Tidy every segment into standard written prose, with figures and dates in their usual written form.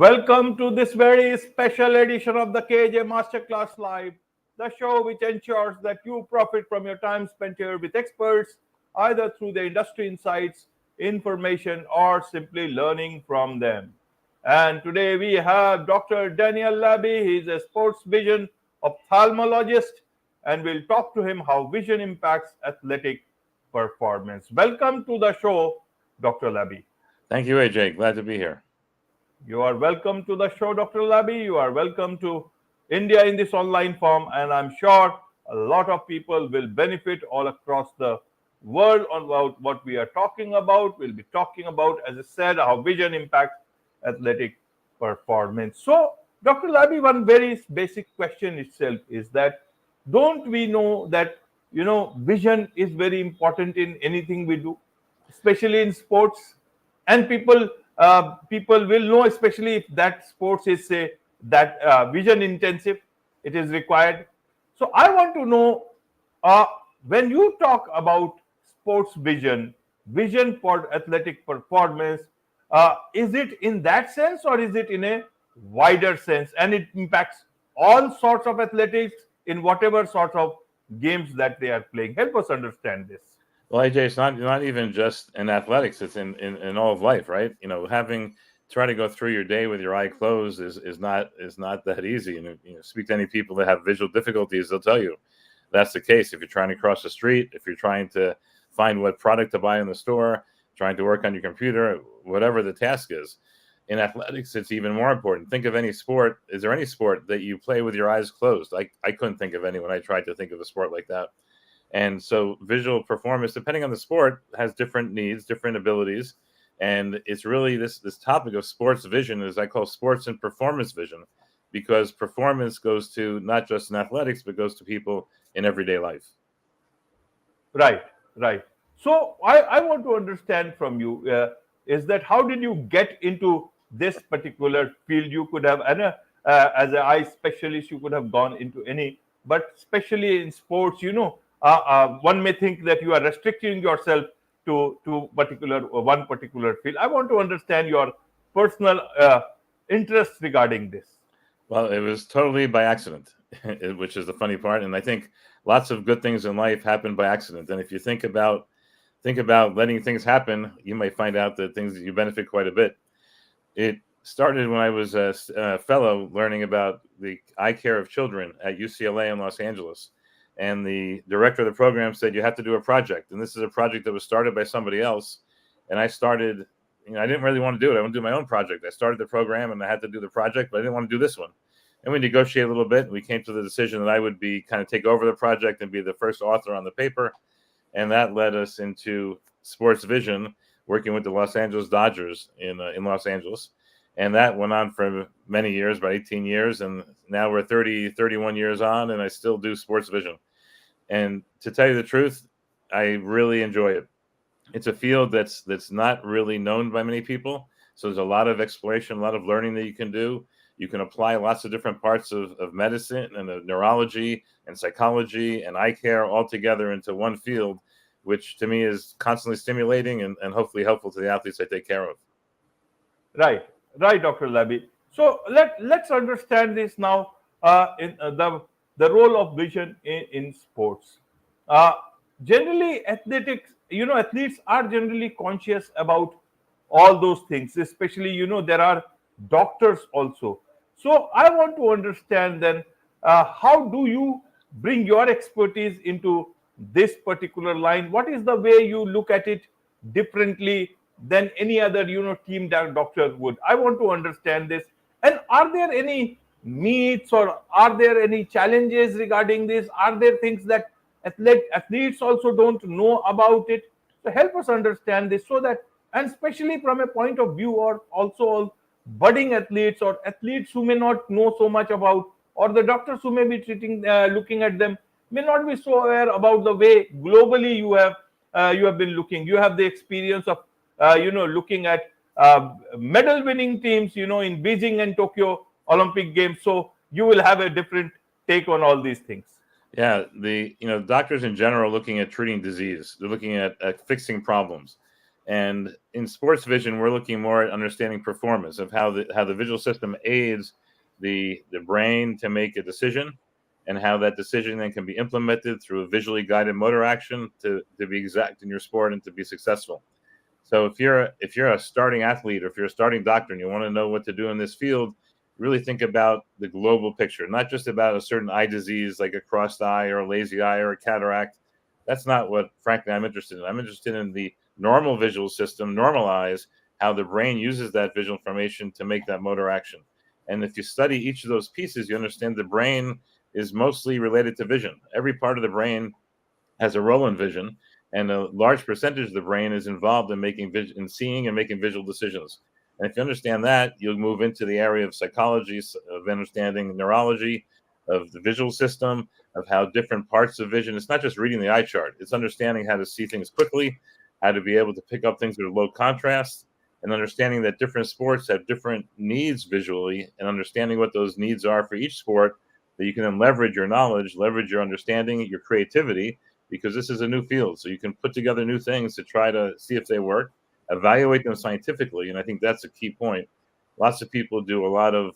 Welcome to this very special edition of the KAJ Masterclass Live, the show which ensures that you profit from your time spent here with experts, either through the industry insights, information, or simply learning from them. And today we have Dr. Daniel Laby. He's a sports vision ophthalmologist, and we'll talk to him how vision impacts athletic performance. Welcome to the show, Dr. Laby. Thank you, Ajay. Glad to be here. You are welcome to the show, Dr. Laby. You are welcome to India in this online form, and I'm sure a lot of people will benefit all across the world on what we are talking about. We'll be talking about, as I said, how vision impacts athletic performance. So, Dr. Laby, one very basic question itself is that don't we know that vision is very important in anything we do, especially in sports, and people will know, especially if that sports is say that vision intensive, it is required. So I want to know, uh, when you talk about sports vision for athletic performance, is it in that sense or is it in a wider sense, and it impacts all sorts of athletics in whatever sort of games that they are playing? Help us understand this. Well, Ajay, it's not even just in athletics; it's in all of life, right? Having try to go through your day with your eye closed is not that easy. And speak to any people that have visual difficulties, they'll tell you that's the case. If you're trying to cross the street, if you're trying to find what product to buy in the store, trying to work on your computer, whatever the task is. In athletics, it's even more important. Think of any sport. Is there any sport that you play with your eyes closed? I couldn't think of any when I tried to think of a sport like that. And so visual performance, depending on the sport, has different needs, different abilities. And it's really this topic of sports vision, as I call sports and performance vision, because performance goes to not just in athletics, but goes to people in everyday life. Right, right. So I want to understand from you, is that how did you get into this particular field? You could have, and as an eye specialist, you could have gone into any, but especially in sports, one may think that you are restricting yourself to one particular field. I want to understand your personal interest regarding this. Well, it was totally by accident, which is the funny part. And I think lots of good things in life happen by accident. And if you think about letting things happen, you might find out that things you benefit quite a bit. It started when I was a fellow learning about the eye care of children at UCLA in Los Angeles. And the director of the program said, you have to do a project. And this is a project that was started by somebody else. And I started, I didn't really want to do it. I want to do my own project. I started the program and I had to do the project, but I didn't want to do this one. And we negotiated a little bit. And we came to the decision that I would be kind of take over the project and be the first author on the paper. And that led us into sports vision, working with the Los Angeles Dodgers in Los Angeles. And that went on for many years, about 18 years. And now we're 31 years on, and I still do sports vision. And to tell you the truth, I really enjoy it. It's a field that's not really known by many people. So there's a lot of exploration, a lot of learning that you can do. You can apply lots of different parts of medicine and of neurology and psychology and eye care all together into one field, which to me is constantly stimulating and hopefully helpful to the athletes I take care of. Right, right, Dr. Laby. So let's understand this now, in the role of vision in sports. Uh, Generally, athletes are generally conscious about all those things, especially there are doctors also. So I want to understand then, how do you bring your expertise into this particular line? What is the way you look at it differently than any other team doctor would? I want to understand this. And are there any myths or are there any challenges regarding this? Are there things that athletes also don't know about it? So help us understand this, so that, and especially from a point of view, or also budding athletes or athletes who may not know so much about, or the doctors who may be looking at them may not be so aware about the way globally you have been looking. You have the experience of looking at medal winning teams in Beijing and Tokyo Olympic Games. So you will have a different take on all these things. Yeah, the doctors in general are looking at treating disease. They're looking at fixing problems. And in sports vision, we're looking more at understanding performance of how the visual system aids the brain to make a decision, and how that decision then can be implemented through a visually guided motor action to be exact in your sport and to be successful. So if you're a starting athlete, or if you're a starting doctor and you want to know what to do in this field, really think about the global picture, not just about a certain eye disease like a crossed eye or a lazy eye or a cataract. That's not what, frankly, I'm interested in. I'm interested in the normal visual system, normalize how the brain uses that visual information to make that motor action. And if you study each of those pieces, you understand the brain is mostly related to vision. Every part of the brain has a role in vision, and a large percentage of the brain is involved in in seeing and making visual decisions. And if you understand that, you'll move into the area of psychology, of understanding neurology, of the visual system, of how different parts of vision. It's not just reading the eye chart; it's understanding how to see things quickly, how to be able to pick up things that are low contrast, and understanding that different sports have different needs visually, and understanding what those needs are for each sport, that you can then leverage your knowledge, leverage your understanding, your creativity, because this is a new field. So you can put together new things to try to see if they work, evaluate them scientifically. And I think that's a key point. Lots of people do a lot of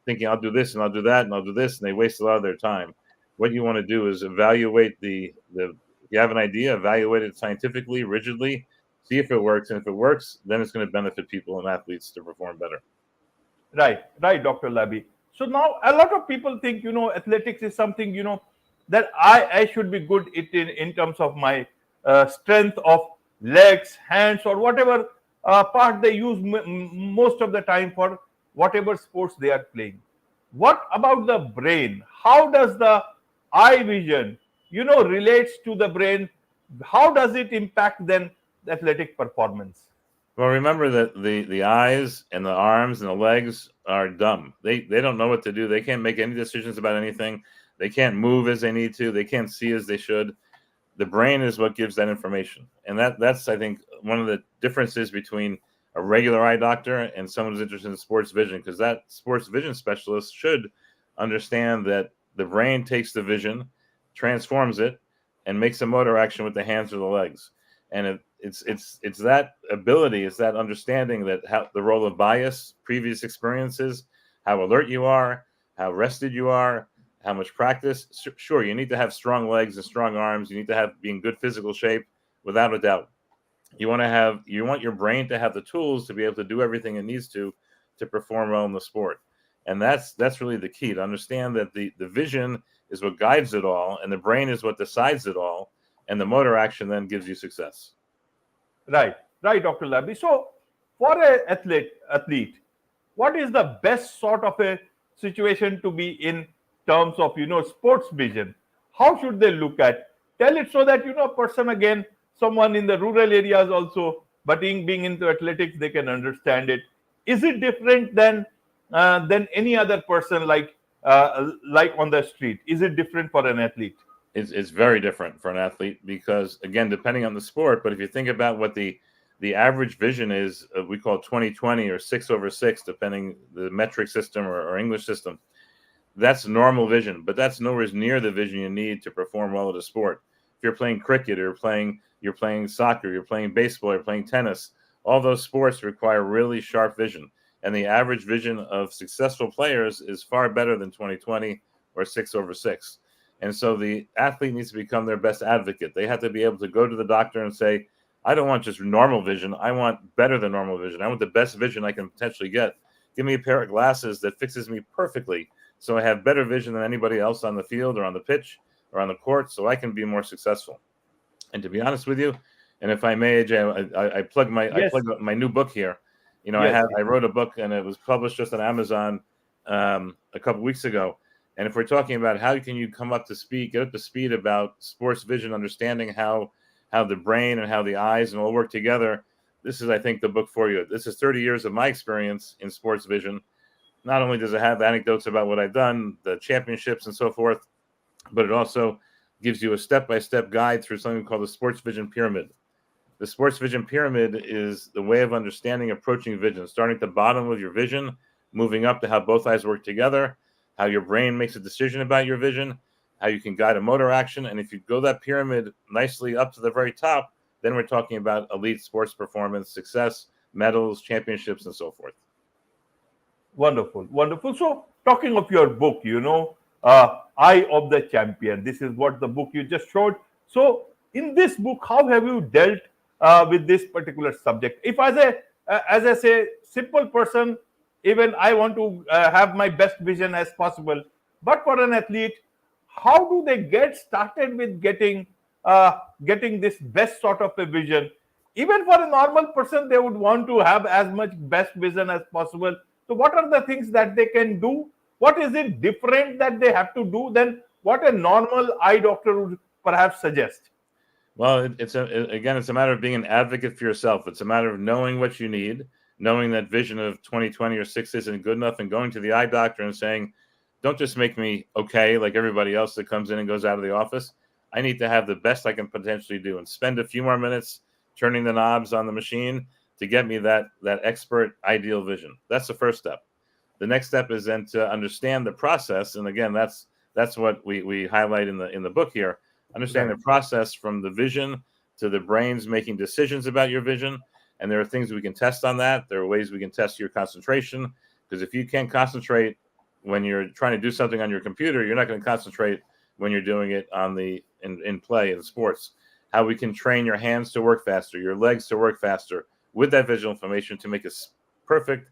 thinking, I'll do this and I'll do that and I'll do this, and they waste a lot of their time. What you want to do is evaluate if you have an idea, evaluate it scientifically, rigidly, see if it works. And if it works, then it's going to benefit people and athletes to perform better. Right, Dr. Laby. So now a lot of people think, athletics is something, that I should be good in terms of my strength of legs, hands, or whatever part they use most of the time for whatever sports they are playing. What about the brain? How does the eye vision, relates to the brain? How does it impact then the athletic performance? Well, remember that the eyes and the arms and the legs are dumb. They don't know what to do. They can't make any decisions about anything. They can't move as they need to. They can't see as they should. The brain is what gives that information. And that's, I think, one of the differences between a regular eye doctor and someone who's interested in sports vision, because that sports vision specialist should understand that the brain takes the vision, transforms it, and makes a motor action with the hands or the legs. And it's that ability, it's that understanding that how the role of bias, previous experiences, how alert you are, how rested you are, how much practice. Sure, you need to have strong legs and strong arms. You need to be in good physical shape, without a doubt. You want your brain to have the tools to be able to do everything it needs to perform well in the sport. And that's really the key, to understand that the vision is what guides it all, and the brain is what decides it all, and the motor action then gives you success. Right, Dr. Laby. So, for an athlete, what is the best sort of a situation to be in terms of sports vision? How should they look at? Tell it so that a person, again, someone in the rural areas also, but being into athletics, they can understand it. Is it different than any other person, like on the street? Is it different for an athlete? It's very different for an athlete, because, again, depending on the sport. But if you think about what the average vision is, we call it 20/20 or 6/6, depending the metric system or English system. That's normal vision, but that's nowhere near the vision you need to perform well at a sport. If you're playing cricket, or you're playing soccer, you're playing baseball, you're playing tennis, all those sports require really sharp vision. And the average vision of successful players is far better than 20/20 or 6/6. And so the athlete needs to become their best advocate. They have to be able to go to the doctor and say, I don't want just normal vision. I want better than normal vision. I want the best vision I can potentially get. Give me a pair of glasses that fixes me perfectly, so I have better vision than anybody else on the field or on the pitch or on the court, so I can be more successful. And to be honest with you, and if I may, Ajay, I plug Yes, my new book here. yes. I wrote a book, and it was published just on Amazon a couple weeks ago. And if we're talking about how can you get up to speed about sports vision, understanding how the brain and how the eyes and all work together, this is, I think, the book for you. This is 30 years of my experience in sports vision. Not only does it have anecdotes about what I've done, the championships and so forth, but it also gives you a step-by-step guide through something called the Sports Vision Pyramid. The Sports Vision Pyramid is the way of understanding approaching vision, starting at the bottom of your vision, moving up to how both eyes work together, how your brain makes a decision about your vision, how you can guide a motor action. And if you go that pyramid nicely up to the very top, then we're talking about elite sports performance, success, medals, championships, and so forth. Wonderful, wonderful. So, talking of your book, Eye of the Champion, this is what the book you just showed. So, in this book, how have you dealt with this particular subject? If as I say, simple person, even I want to have my best vision as possible, but for an athlete, how do they get started with getting this best sort of a vision? Even for a normal person, they would want to have as much best vision as possible. So what are the things that they can do? What is it different that they have to do than what a normal eye doctor would perhaps suggest? Well, again, it's a matter of being an advocate for yourself. It's a matter of knowing what you need, knowing that vision of 20/20 or 6 isn't good enough, and going to the eye doctor and saying, don't just make me okay like everybody else that comes in and goes out of the office. I need to have the best I can potentially do, and spend a few more minutes turning the knobs on the machine to get me that expert ideal vision. That's the first step. The next step is then to understand the process, and again, that's what we highlight in the book here. Understand the process from the vision to the brain's making decisions about your vision. And there are things we can test on that. There are ways we can test your concentration, because if you can't concentrate when you're trying to do something on your computer, you're not going to concentrate when you're doing it in play in sports. How we can train your hands to work faster, your legs to work faster with that visual information to make a perfect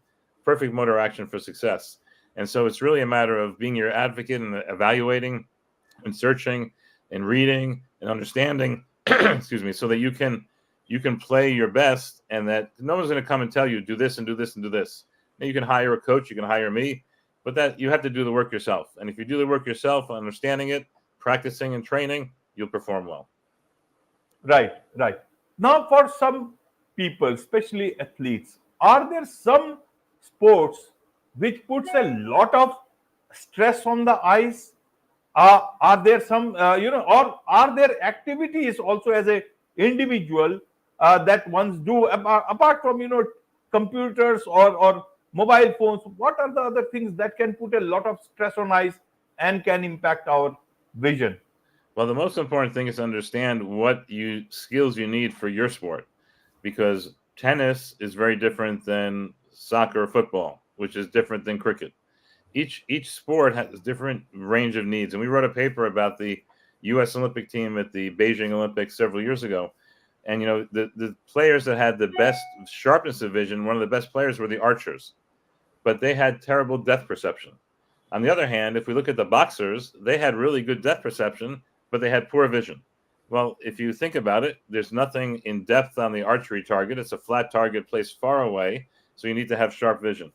motor action for success. And so it's really a matter of being your advocate and evaluating and searching and reading and understanding, excuse me, so that you can play your best, and that no one's going to come and tell you, do this and do this and do this. Now, you can hire a coach, you can hire me, but that you have to do the work yourself. And if you do the work yourself, understanding it, practicing and training, you'll perform well. Right, right. Now, for some people, especially athletes, are there some sports which puts a lot of stress on the eyes? Are there some, or are there activities also as a individual that ones do apart from, computers or mobile phones? What are the other things that can put a lot of stress on eyes and can impact our vision? Well, the most important thing is to understand what skills you need for your sport, because tennis is very different than soccer or football, which is different than cricket. Each sport has a different range of needs. And we wrote a paper about the U.S. Olympic team at the Beijing Olympics several years ago. And, the players that had the best sharpness of vision, one of the best players were the archers, but they had terrible depth perception. On the other hand, if we look at the boxers, they had really good depth perception, but they had poor vision. Well, if you think about it, there's nothing in depth on the archery target. It's a flat target placed far away, so you need to have sharp vision.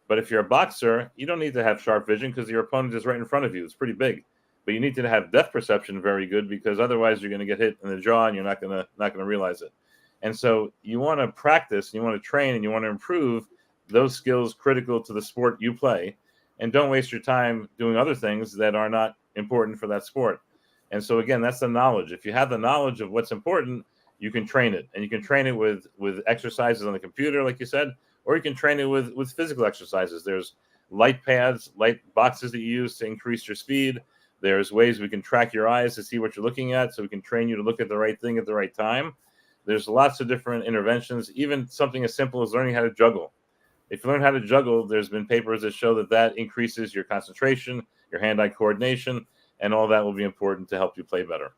But if you're a boxer, you don't need to have sharp vision because your opponent is right in front of you. It's pretty big. But you need to have depth perception very good, because otherwise you're going to get hit in the jaw and you're not going to realize it. And so you want to practice, and you want to train, and you want to improve those skills critical to the sport you play. And don't waste your time doing other things that are not important for that sport. And so again, that's the knowledge. If you have the knowledge of what's important, you can train it. And you can train it with exercises on the computer, like you said, or you can train it with physical exercises. There's light pads, light boxes that you use to increase your speed. There's ways we can track your eyes to see what you're looking at, so we can train you to look at the right thing at the right time. There's lots of different interventions, even something as simple as learning how to juggle. If you learn how to juggle, there's been papers that show that increases your concentration, your hand-eye coordination, and all that will be important to help you play better.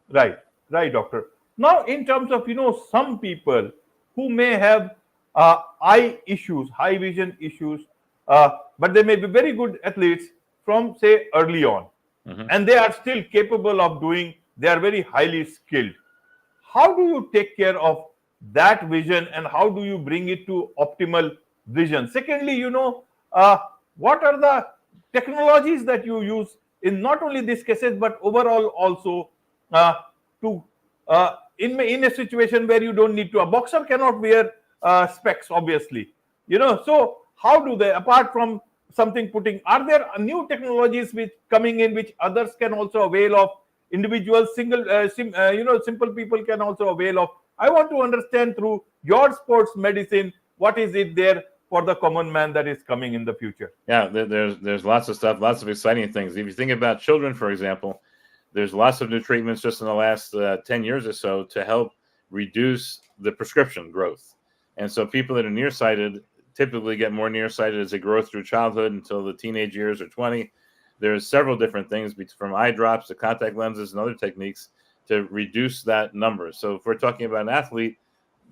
Right, right, doctor. Now, in terms of, some people who may have eye issues, high vision issues, but they may be very good athletes from, say, early on, and they are still capable of they are very highly skilled. How do you take care of that vision, and how do you bring it to optimal vision? Secondly, what are the technologies that you use in not only these cases, but overall also in a situation where you don't need to. A boxer cannot wear specs, obviously. So how do they, apart from something are there new technologies which coming in which others can also avail of? Individuals, simple people can also avail of. I want to understand through your sports medicine, what is it there for the common man that is coming in the future? Yeah, there's lots of stuff, lots of exciting things. If you think about children, for example, there's lots of new treatments just in the last 10 years or so to help reduce the prescription growth. And so people that are nearsighted typically get more nearsighted as they grow through childhood until the teenage years or 20. There's several different things, from eye drops to contact lenses and other techniques, to reduce that number. So if we're talking about an athlete,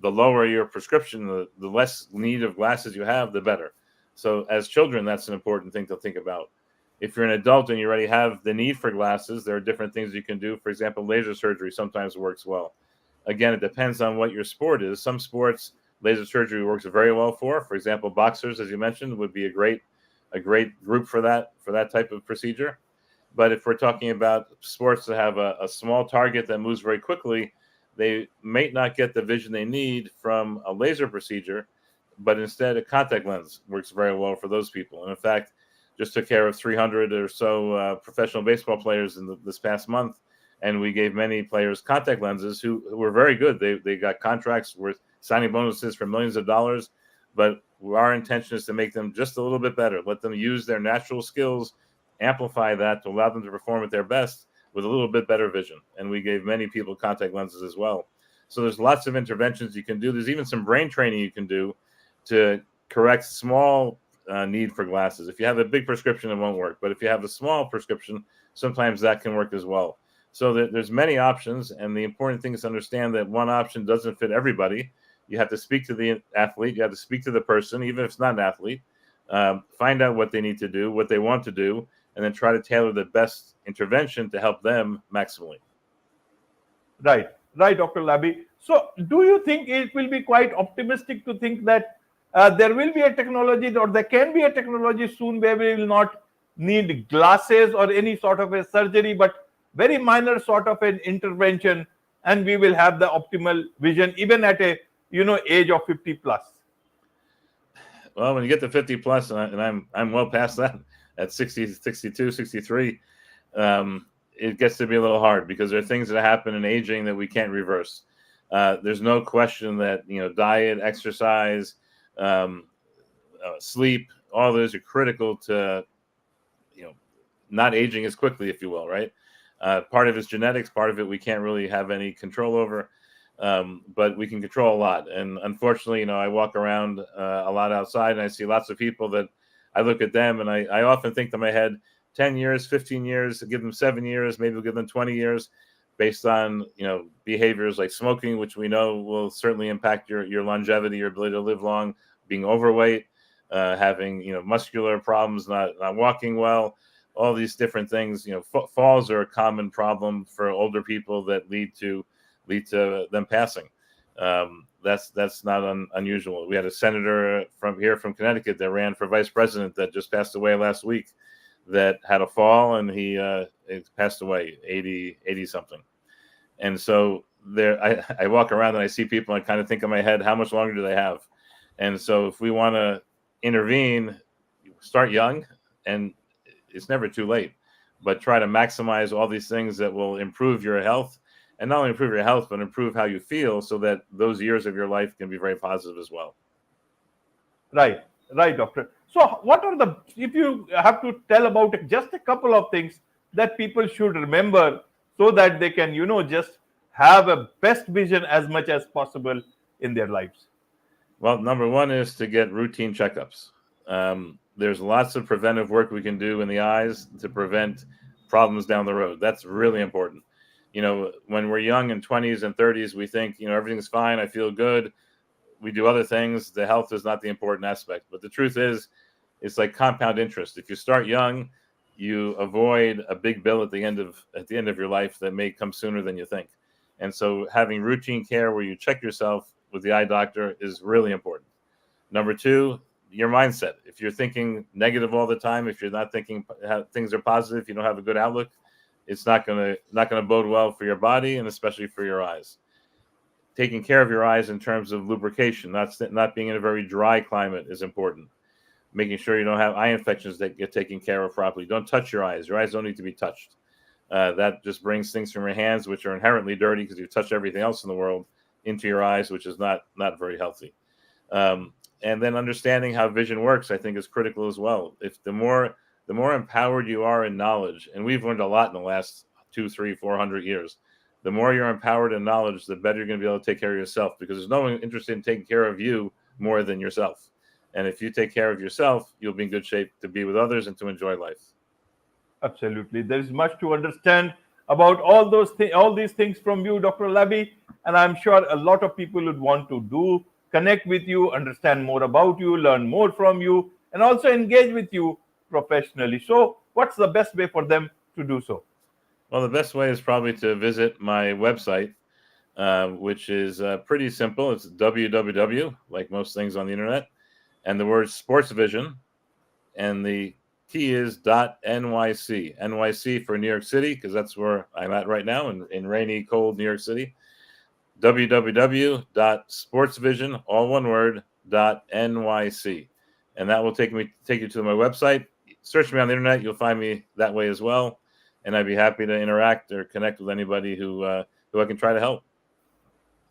the lower your prescription, the less need of glasses you have, the better. So as children, that's an important thing to think about. If you're an adult and you already have the need for glasses, there are different things you can do. For example, laser surgery sometimes works well. Again, it depends on what your sport is. Some sports, laser surgery works very well for. For example, boxers, as you mentioned, would be a great group for that type of procedure. But if we're talking about sports that have a small target that moves very quickly, they may not get the vision they need from a laser procedure, but instead a contact lens works very well for those people. And in fact, just took care of 300 or so professional baseball players in this past month, and we gave many players contact lenses who were very good. They got contracts worth signing bonuses for millions of dollars, but our intention is to make them just a little bit better, let them use their natural skills, amplify that to allow them to perform at their best with a little bit better vision. And we gave many people contact lenses as well. So there's lots of interventions you can do. There's even some brain training you can do to correct small need for glasses. If you have a big prescription, it won't work. But if you have a small prescription, sometimes that can work as well. So there's many options. And the important thing is to understand that one option doesn't fit everybody. You have to speak to the athlete. You have to speak to the person, even if it's not an athlete. Find out what they need to do, what they want to do, and then try to tailor the best intervention to help them maximally. Right, Dr. Laby. So, do you think it will be quite optimistic to think that there will be a technology, or there can be a technology soon where we will not need glasses or any sort of a surgery, but very minor sort of an intervention, and we will have the optimal vision even at a age of 50 plus? Well, when you get to 50 plus, and I'm well past that, at 60, 62, 63, it gets to be a little hard because there are things that happen in aging that we can't reverse. There's no question that diet, exercise, sleep, all those are critical to not aging as quickly, if you will, right? Part of it's genetics, part of it we can't really have any control over, but we can control a lot. And unfortunately, I walk around a lot outside, and I see lots of people that I look at them, and I often think to my head, 10 years, 15 years, give them 7 years, maybe we'll give them 20 years, based on behaviors like smoking, which we know will certainly impact your longevity, your ability to live long, being overweight, having muscular problems, not walking well, all these different things. Falls are a common problem for older people that lead to them passing. That's not unusual. We had a senator from Connecticut that ran for vice president that just passed away last week, that had a fall, and he passed away 80 something. And so I walk around and I see people, and I kind of think in my head, how much longer do they have? And so if we want to intervene, start young, and it's never too late, but try to maximize all these things that will improve your health. And not only improve your health, but improve how you feel, so that those years of your life can be very positive as well. Right, doctor. So what are if you have to tell about just a couple of things that people should remember so that they can, just have a best vision as much as possible in their lives? Well, number one is to get routine checkups. There's lots of preventive work we can do in the eyes to prevent problems down the road. That's really important. When we're young in 20s and 30s, we think, everything's fine. I feel good. We do other things. The health is not the important aspect. But the truth is, it's like compound interest. If you start young, you avoid a big bill at the end of your life that may come sooner than you think. And so having routine care where you check yourself with the eye doctor is really important. Number two, your mindset. If you're thinking negative all the time, if you're not thinking things are positive, you don't have a good outlook, it's not going to bode well for your body, and especially for your eyes. Taking care of your eyes in terms of lubrication, not being in a very dry climate, is important. Making sure you don't have eye infections that get taken care of properly. Don't touch your eyes. Your eyes don't need to be touched. That just brings things from your hands, which are inherently dirty because you touch everything else in the world, into your eyes, which is not very healthy. And then understanding how vision works, I think, is critical as well. If the more empowered you are in knowledge, and we've learned a lot in the last 200, 300, 400 years, the more you're empowered in knowledge, the better you're going to be able to take care of yourself, because there's no one interested in taking care of you more than yourself. And if you take care of yourself, you'll be in good shape to be with others and to enjoy life. Absolutely. There is much to understand about all these things from you, Dr. Laby, and I'm sure a lot of people would want to connect with you, understand more about you, learn more from you, and also engage with you professionally. So, what's the best way for them to do so? Well, the best way is probably to visit my website, which is pretty simple. It's www, like most things on the internet, and the word Sports Vision, and the key is .nyc. NYC for New York City, because that's where I'm at right now in rainy, cold New York City. www.sportsvision, all one word, .nyc. And that will take you to my website. Search me on the internet, you'll find me that way as well. And I'd be happy to interact or connect with anybody who I can try to help.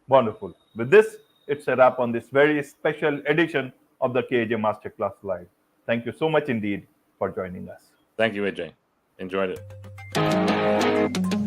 Wonderful. With this, it's a wrap on this very special edition of the KAJ Masterclass Live. Thank you so much indeed for joining us. Thank you, Ajay. Enjoyed it.